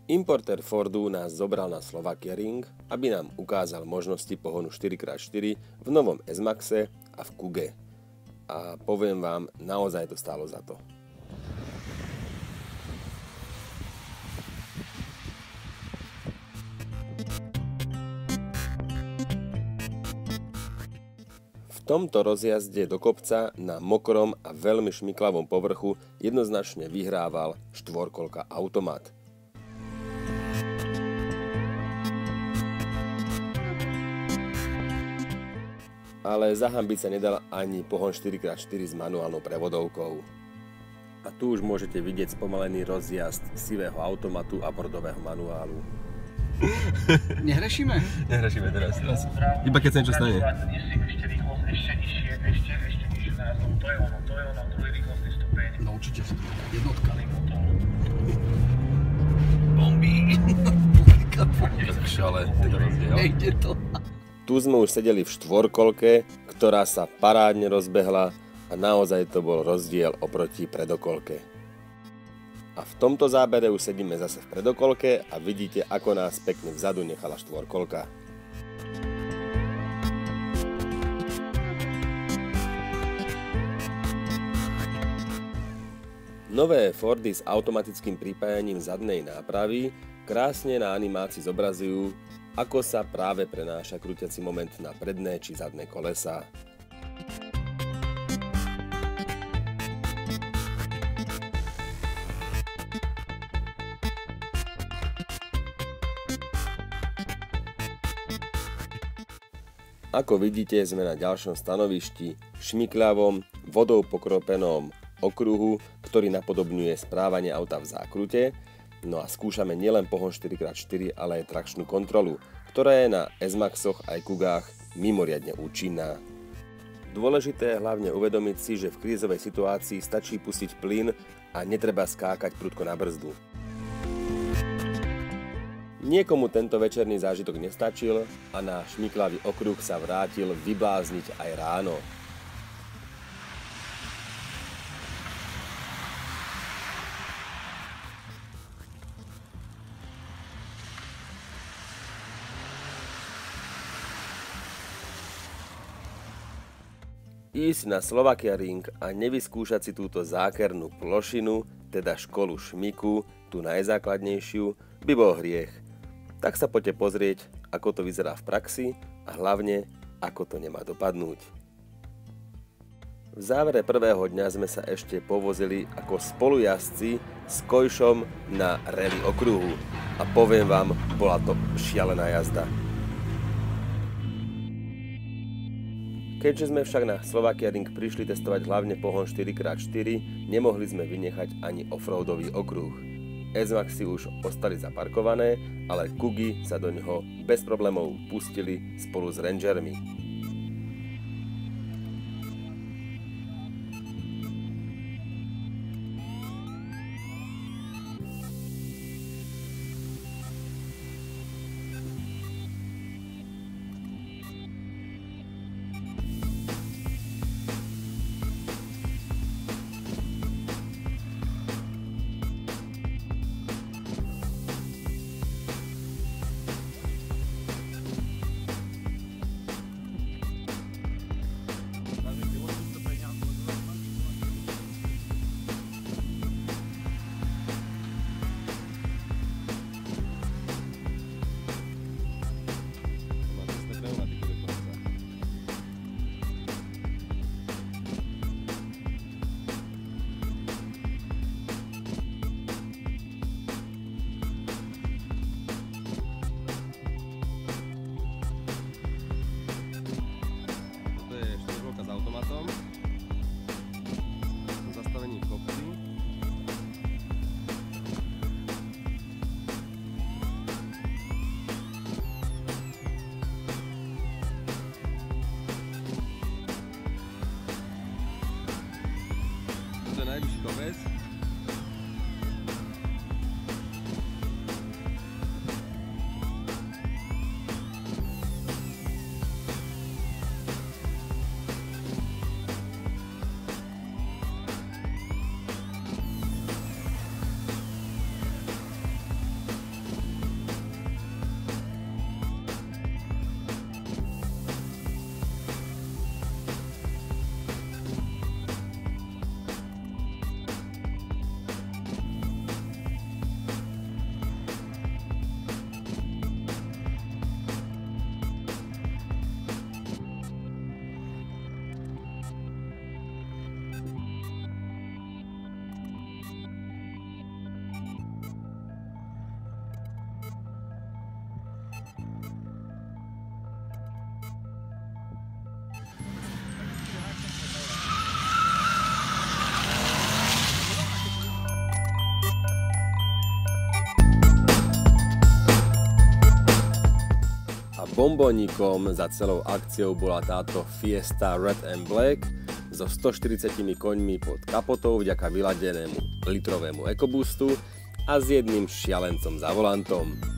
Importér Fordu nás zobral na Slovakia Ring, aby nám ukázal možnosti pohonu 4x4 v novom S-Maxe a v Kuge. A poviem vám, naozaj to stálo za to. V tomto rozjazde do kopca na mokrom a veľmi šmiklavom povrchu jednoznačne vyhrával štvorkolka automat. Ale zahambiť sa nedal ani pohon 4x4 s manuálnou prevodovkou. A tu už môžete vidieť spomalený rozjazd sivého automatu a bordového manuálu. Nehrešíme? Nehrešíme teraz. Iba keď sa niečo stane. Ešte rýchlosť, ešte nižšiu názov. To je ono, druhý rýchlostný stupeň. No určite, jednotka. Bombí. Tak šale, teda rozdiel. Nejde to. Tu sme už sedeli v štvorkolke, ktorá sa parádne rozbehla a naozaj to bol rozdiel oproti predokolke. A v tomto zábere už sedíme zase v predokolke a vidíte, ako nás pekne vzadu nechala štvorkolka. Nové Fordy s automatickým pripájaním zadnej nápravy krásne na animácii zobrazujú, ako sa práve prenáša krútiaci moment na predné či zadné kolesá. Ako vidíte, sme na ďalšom stanovišti, šmikľavom, vodou pokropenom okruhu, ktorý napodobňuje správanie auta v zákrute. No a skúšame nielen pohon 4x4, ale aj trakčnú kontrolu, ktorá je na S-Maxoch aj Kugách mimoriadne účinná. Dôležité je hlavne uvedomiť si, že v krízovej situácii stačí pustiť plyn a netreba skákať prudko na brzdu. Niekomu tento večerný zážitok nestačil a na šmiklavý okruh sa vrátil vyblázniť aj ráno. Ísť na Slovakia Ring a nevyskúšať si túto zákernú plošinu, teda školu šmiku, tú najzákladnejšiu, by bol hriech. Tak sa poďte pozrieť, ako to vyzerá v praxi a hlavne, ako to nemá dopadnúť. V závere prvého dňa sme sa ešte povozili ako spolujazdci s Kojšom na rally okruhu a poviem vám, bola to šialená jazda. Keďže sme však na Slovakia Ring prišli testovať hlavne pohon 4x4, nemohli sme vynechať ani offroadový okruh. S-Maxy už ostali zaparkované, ale Kugy sa do neho bez problémov pustili spolu s Rangermi. Bombónikom za celou akciou bola táto Fiesta Red and Black so 140 koňmi pod kapotou vďaka vyladenému litrovému EcoBoostu a s jedným šialencom za volantom.